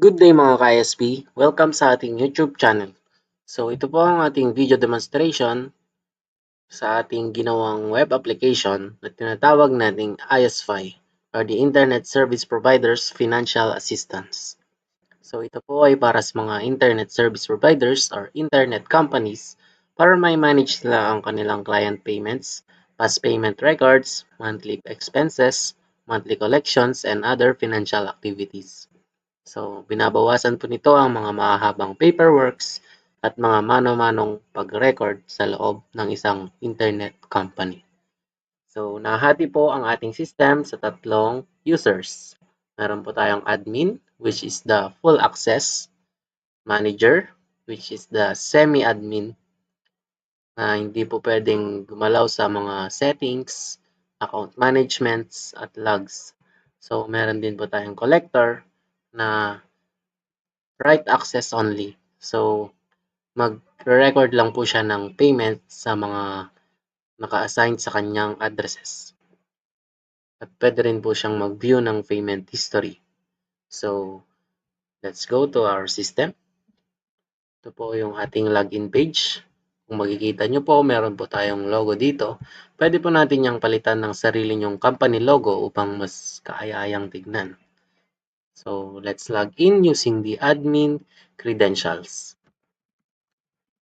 Good day mga ka-ISP! Welcome sa ating YouTube channel. So ito po ang ating video demonstration sa ating ginawang web application na tinatawag nating ISFI or the Internet Service Providers Financial Assistance. So ito po ay para sa mga Internet Service Providers or Internet Companies para may manage nila ang kanilang client payments, past payment records, monthly expenses, monthly collections, and other financial activities. So, binabawasan po nito ang mga mahahabang paperworks at mga mano-manong pag-record sa loob ng isang internet company. So, nahati po ang ating system sa tatlong users. Meron po tayong admin, which is the full access, manager, which is the semi-admin, na hindi po pwedeng gumalaw sa mga settings, account managements, at logs. So, meron din po tayong collector na write access only. So, mag-record lang po siya ng payment sa mga naka-assign sa kanyang addresses. At pwede rin po siyang mag-view ng payment history. So, let's go to our system. Ito po yung ating login page. Kung makikita nyo po, meron po tayong logo dito. Pwede po natin yung palitan ng sarili nyong company logo upang mas kaaya-ayang tignan. So, let's log in using the admin credentials.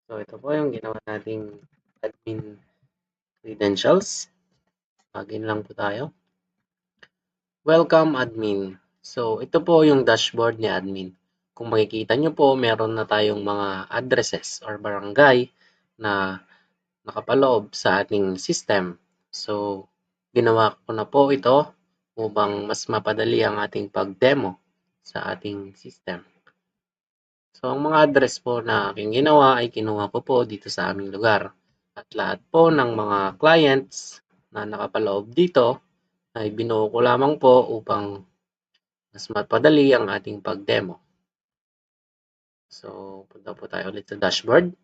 So, ito po yung ginawa nating admin credentials. Login lang po tayo. Welcome admin. So, ito po yung dashboard ni admin. Kung makikita nyo po, meron na tayong mga addresses or barangay na nakapaloob sa ating system. So, ginawa ko na po ito upang mas mapadali ang ating pag-demo sa ating system. So, ang mga address po na aking ginawa ay kinuha ko po dito sa aming lugar. At lahat po ng mga clients na nakapaloob dito ay binuo ko lamang po upang mas mapadali ang ating pag-demo. So, punta po tayo ulit sa dashboard.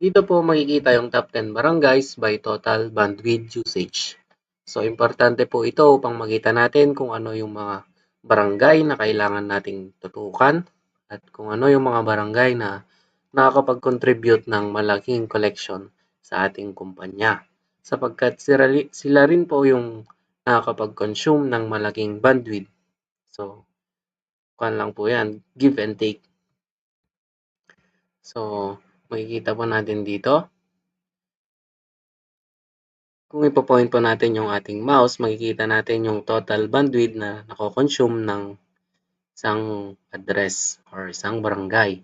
Dito po makikita yung top 10 barangays by total bandwidth usage. So, importante po ito upang makita natin kung ano yung mga barangay na kailangan nating tutukan at kung ano yung mga barangay na nakakapag-contribute ng malaking collection sa ating kumpanya. Sapagkat sila rin po yung nakakapag-consume ng malaking bandwidth. So, kuan lang po yan, give and take. So, makikita po natin dito. Kung ipo-point po natin yung ating mouse, makikita natin yung total bandwidth na nako-consume ng isang address or isang barangay.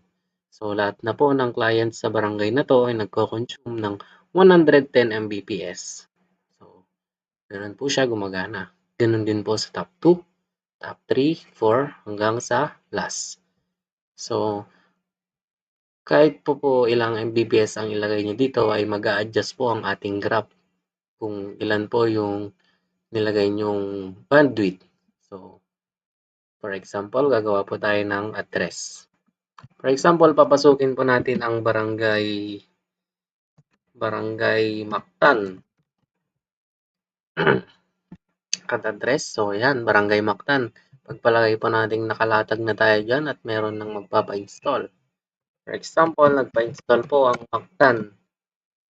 So, lahat na po ng clients sa barangay na to ay nagko-consume ng 110 Mbps. So, ganun po siya gumagana. Ganun din po sa top 2, top 3, 4, hanggang sa last. So, kahit po ilang Mbps ang ilagay nyo dito ay mag-a-adjust po ang ating graph kung ilan po yung nilagay nyong bandwidth. So, for example, gagawa po tayo ng address. For example, papasukin po natin ang barangay Mactan. At address, so yan, barangay Mactan. Pagpalagay po natin nakalatag na tayo dyan at meron nang magpapa-install. For example, nagpa-install po ang Mactan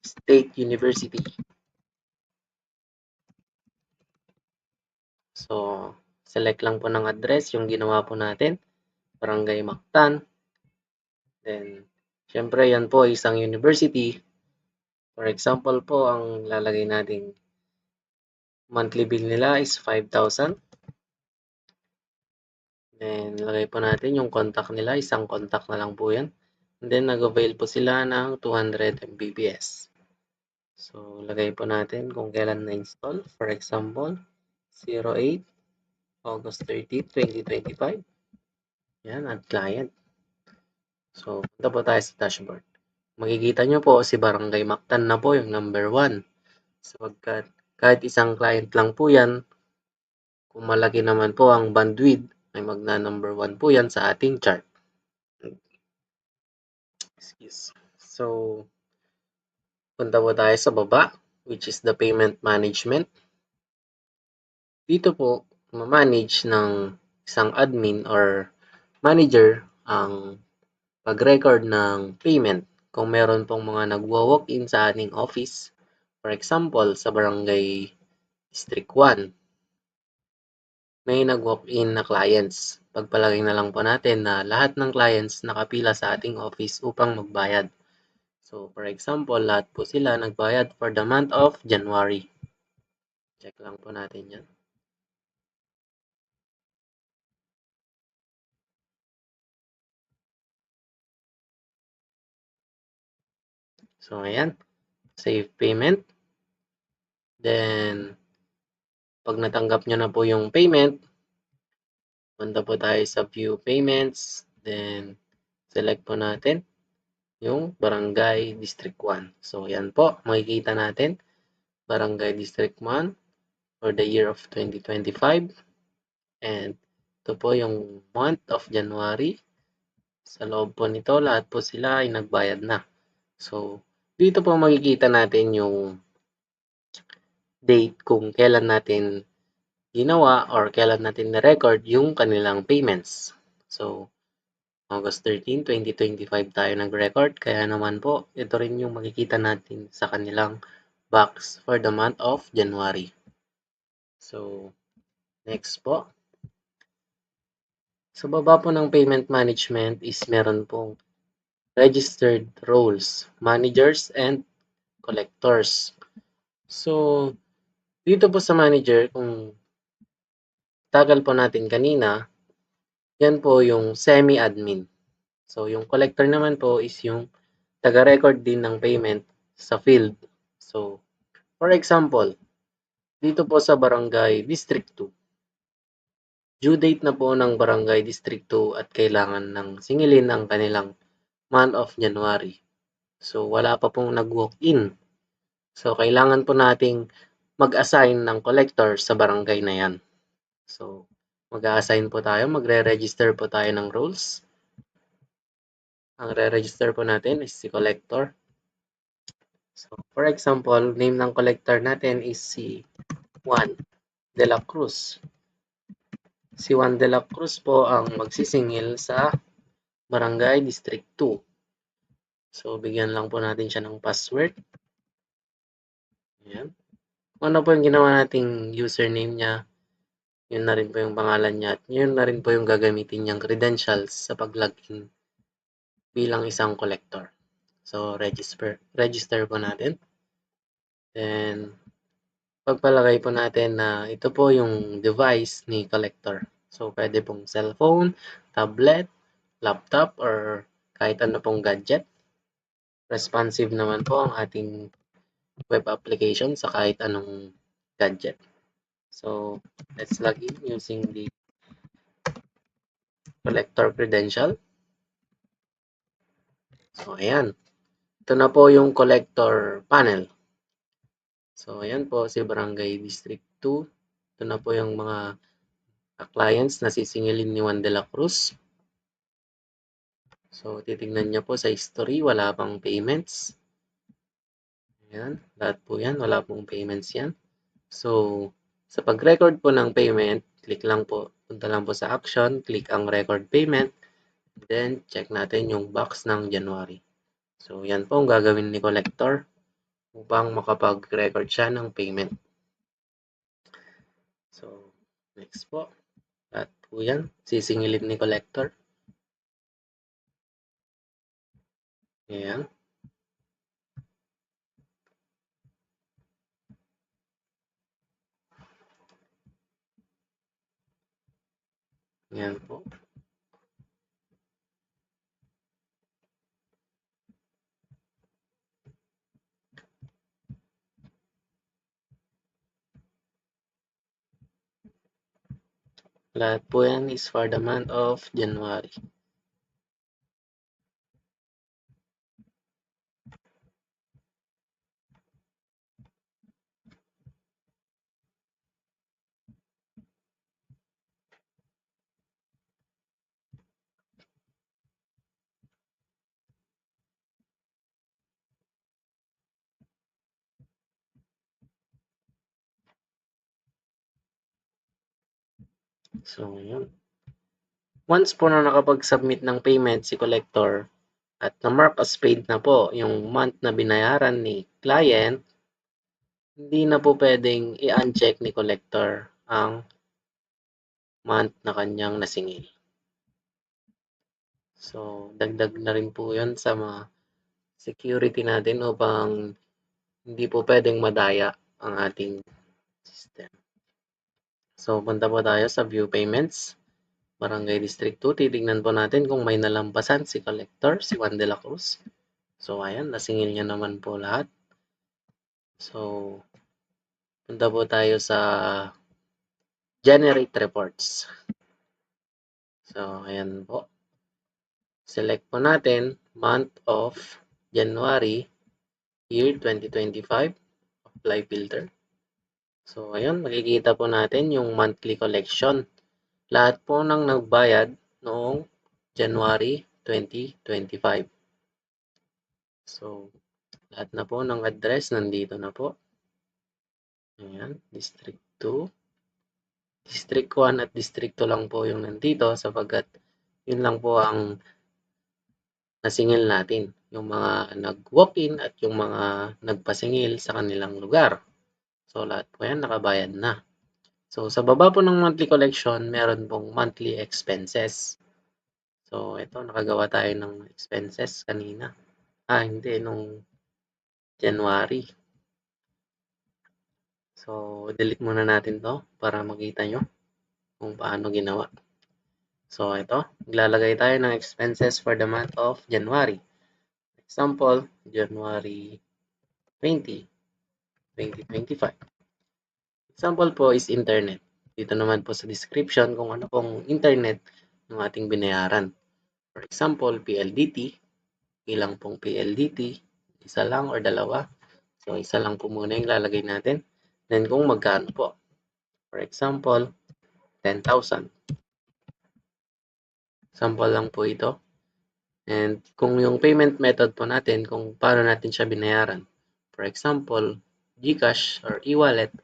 State University. So, select lang po ng address yung ginawa po natin, Barangay Mactan. Then, syempre yan po isang university. For example po, ang lalagay natin monthly bill nila is 5,000. Then, lagay po natin yung contact nila, isang contact na lang po yan. And then, nag-avail po sila ng 200 Mbps. So, lagay po natin kung kailan na-install. For example, 08 August 30, 2025. Yan, add client. So, punta po tayo sa dashboard. Makikita nyo po si Barangay Mactan na po yung number 1. Sapagkat kahit isang client lang po yan, kung malaki naman po ang bandwidth, ay magna-number 1 po yan sa ating chart. So, punta po tayo sa baba, which is the payment management. Dito po, ma-manage ng isang admin or manager ang pag-record ng payment kung meron pong mga nagwo-walk-in sa ating office. For example, sa Barangay District 1, may nag-walk-in na clients. Pagpalagay na lang po natin na lahat ng clients nakapila sa ating office upang magbayad. So, for example, lahat po sila nagbayad for the month of January. Check lang po natin yan. So, ayan. Save payment. Then, pag natanggap nyo na po yung payment, punta po tayo sa view payments. Then, select po natin yung Barangay District 1. So, yan po. Makikita natin. Barangay District 1 for the year of 2025. And ito po yung month of January. Sa loob po nito, lahat po sila ay nagbayad na. So, dito po makikita natin yung date kung kailan natin ginawa or kailan natin na-record yung kanilang payments. So, August 13, 2025 tayo nag-record. Kaya naman po, ito rin yung makikita natin sa kanilang box for the month of January. So, next po. Sa baba po ng payment management is meron pong registered roles, managers and collectors. So, dito po sa manager, kung tagal po natin kanina, yan po yung semi-admin. So, yung collector naman po is yung taga-record din ng payment sa field. So, for example, dito po sa Barangay District 2, due date na po ng Barangay District 2 at kailangan ng singilin ang kanilang month of January. So, wala pa pong nag-walk-in. So, kailangan po nating mag-assign ng collector sa barangay na yan. So, mag-a-assign po tayo, magre-register po tayo ng roles. Ang re-register po natin is si collector. So, for example, name ng collector natin is si Juan de la Cruz. Si Juan de la Cruz po ang magsisingil sa Barangay District 2. So, bigyan lang po natin siya ng password. Ayan. Kung ano po yung ginawa nating username niya, yun na rin po yung pangalan niya at yun na rin po yung gagamitin niyang credentials sa pag-login bilang isang collector. So, register po natin. Then, pagpalagay po natin na ito po yung device ni collector. So, pwede pong cellphone, tablet, laptop, or kahit ano pong gadget. Responsive naman po ang ating web application sa kahit anong gadget. So, let's log in using the collector credential. So, ayan. Ito na po yung collector panel. So, ayan po si Barangay District 2. Ito na po yung mga clients na sisingilin ni Juan de la Cruz. So, titignan niyo po sa history, wala pang payments. Ayan, lahat po yan, wala pong payments yan. So, sa pag-record po ng payment, click lang po, punta lang po sa action, click ang record payment, then check natin yung box ng January. So, yan po ang gagawin ni collector upang makapag-record siya ng payment. So, next po. At po yan, sisingilin ni collector. Ayan. Ayan po. Lahat po yan is for the month of January. So, yun. Once po na nakapag-submit ng payment si collector at na-mark as paid na po yung month na binayaran ni client, hindi na po pwedeng i-uncheck ni collector ang month na kanyang nasingil. So, dagdag na rin po yun sa mga security natin upang hindi po pwedeng madaya ang ating system. So, punta po tayo sa View Payments, Barangay District 2. Titignan po natin kung may nalampasan si collector, si Juan de la Cruz. So, ayan, nasingil niya naman po lahat. So, punta po tayo sa Generate Reports. So, ayan po. Select po natin month of January, year 2025. Apply filter. So, ayun, makikita po natin yung monthly collection. Lahat po ng nagbayad noong January 2025. So, lahat na po ng address nandito na po. Ayan, District 2. District 1 at District 2 lang po yung nandito sapagkat yun lang po ang nasingil natin. Yung mga nag-walk-in at yung mga nagpasingil sa kanilang lugar. So, lahat po yan nakabayad na. So, sa baba po ng monthly collection, meron pong monthly expenses. So, ito, nakagawa tayo ng expenses kanina. Hindi, nung January. So, delete muna natin to para makita nyo kung paano ginawa. So, ito, maglalagay tayo ng expenses for the month of January. Example, January 20, 2025. Example po is internet. Dito naman po sa description kung ano pong internet ng ating binayaran. For example, PLDT. Ilang pong PLDT? Isa lang or dalawa? So, isa lang po muna yung lalagay natin. Then, kung magkano po. For example, 10,000. Sample lang po ito. And kung yung payment method po natin, kung paano natin siya binayaran. For example, GCash or e-wallet.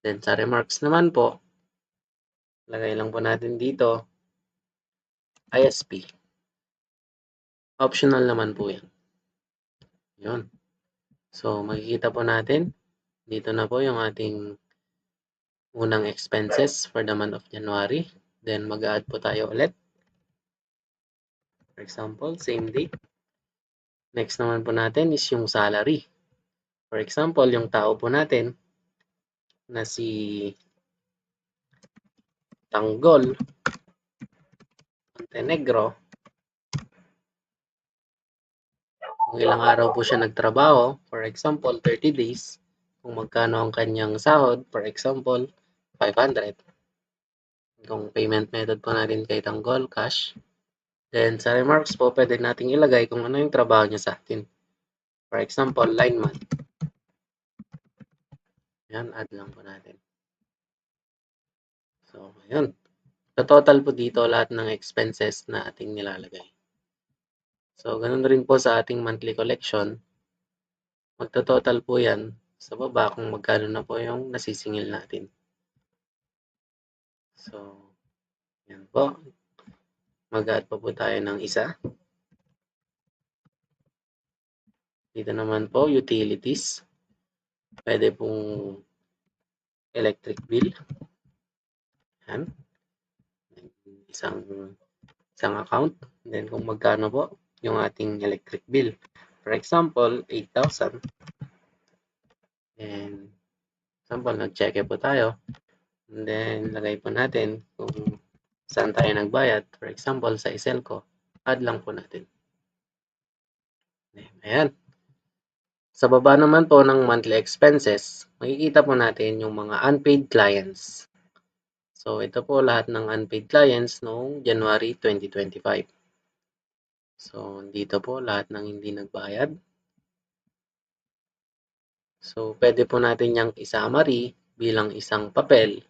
Then, sa remarks naman po, lagay lang po natin dito, ISP. Optional naman po yan. Yun. So, makikita po natin, dito na po yung ating unang expenses for the month of January. Then, mag-add po tayo ulit. For example, same date. Next naman po natin is yung salary. For example, yung tao po natin na si Tanggol Montenegro, kung ilang araw po siya nagtrabaho, for example, 30 days, kung magkano ang kanyang sahod, for example, 500. Kung payment method po natin kay Tanggol, cash. Then, sa remarks po, pwede nating ilagay kung ano yung trabaho niya sa atin. For example, lineman. Yan, add lang po natin. So, ayun. Sa total po dito, lahat ng expenses na ating nilalagay. So, ganun rin po sa ating monthly collection. Magto-total po yan sa baba kung magkano na po yung nasisingil natin. So, yan po. Mag-add pa po tayo ng isa. Dito naman po, utilities. Pwede pong electric bill. Yan. Isang account. Then kung magkano po yung ating electric bill. For example, 8,000. And example, nag-check po tayo. And then, lagay po natin kung saan tayo nagbayad. For example, sa Iselco. Add lang po natin. Ayan. Sa baba naman po ng monthly expenses, makikita po natin yung mga unpaid clients. So, ito po lahat ng unpaid clients noong January 2025. So, dito po lahat ng hindi nagbayad. So, pwede po natin yung i-summary bilang isang papel.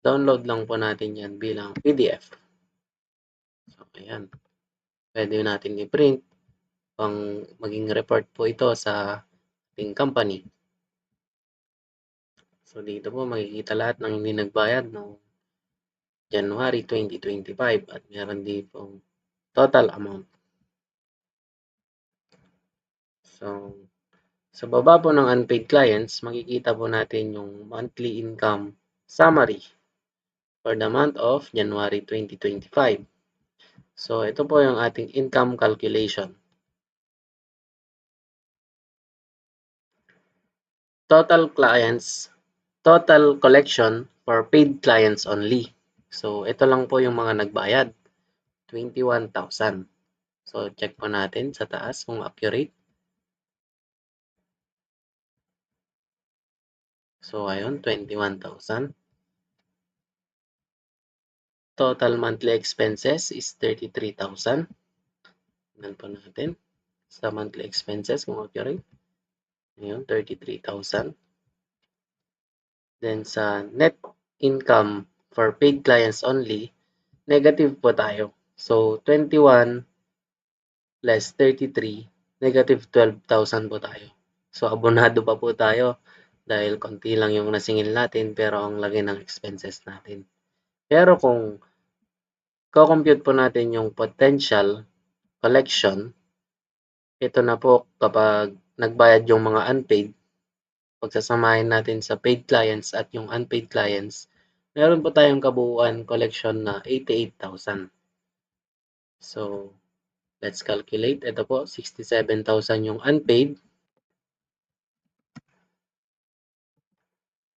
Download lang po natin yan bilang PDF. So, ayan. Pwede natin i-print pang maging report po ito sa ating company. So, dito po makikita lahat ng hindi nagbayad no January 2025 at meron din pong total amount. So, sa baba po ng unpaid clients, makikita po natin yung monthly income summary for the month of January 2025. So, ito po yung ating income calculation. Total collection for paid clients only. So, ito lang po yung mga nagbayad, 21,000. So, check po natin sa taas kung accurate. So, ayun, 21,000. Total monthly expenses is 33,000. Tingnan po natin sa monthly expenses kung accurate. Ayun, 33,000. Then sa net income for paid clients only, negative po tayo. So, 21 less 33, negative 12,000 po tayo. So, abonado pa po tayo dahil konti lang yung nasingil natin pero ang laki ng expenses natin. Pero kung co-compute po natin yung potential collection, ito na po kapag nagbayad yung mga unpaid, pagsasamahin natin sa paid clients at yung unpaid clients, meron po tayong kabuuan collection na 88,000. So, let's calculate. Ito po, 67,000 yung unpaid.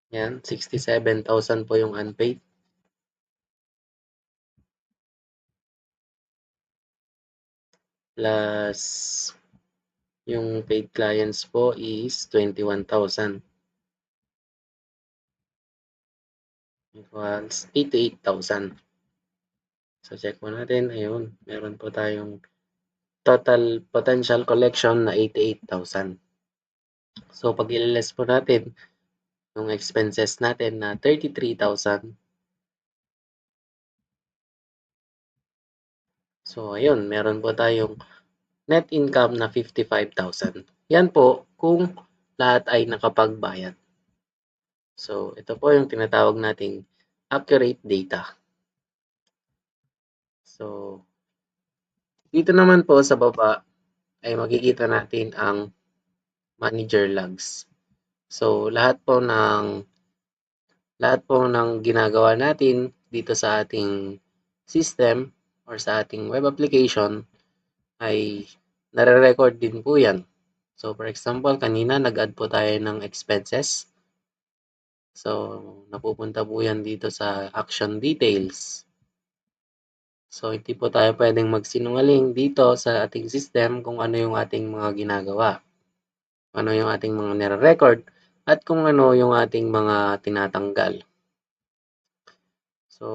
Yan, 67,000 po yung unpaid. Plus, yung paid clients po is 21,000. Equals 88,000. So, check po natin. Ayun, meron po tayong total potential collection na 88,000. So, pag i-less po natin yung expenses natin na 33,000. So, ayun, meron po tayong net income na 55,000. Yan po kung lahat ay nakapagbayad. So, ito po yung tinatawag nating accurate data. So, dito naman po sa baba ay makikita natin ang manager logs. So, lahat po ng ginagawa natin dito sa ating system or sa ating web application ay nare-record din po yan. So, for example, kanina nag-add po tayo ng expenses. So, napupunta po yan dito sa action details. So, hindi po tayo pwedeng magsinungaling dito sa ating system kung ano yung ating mga ginagawa. Ano yung ating mga nire-record at kung ano yung ating mga tinatanggal. So,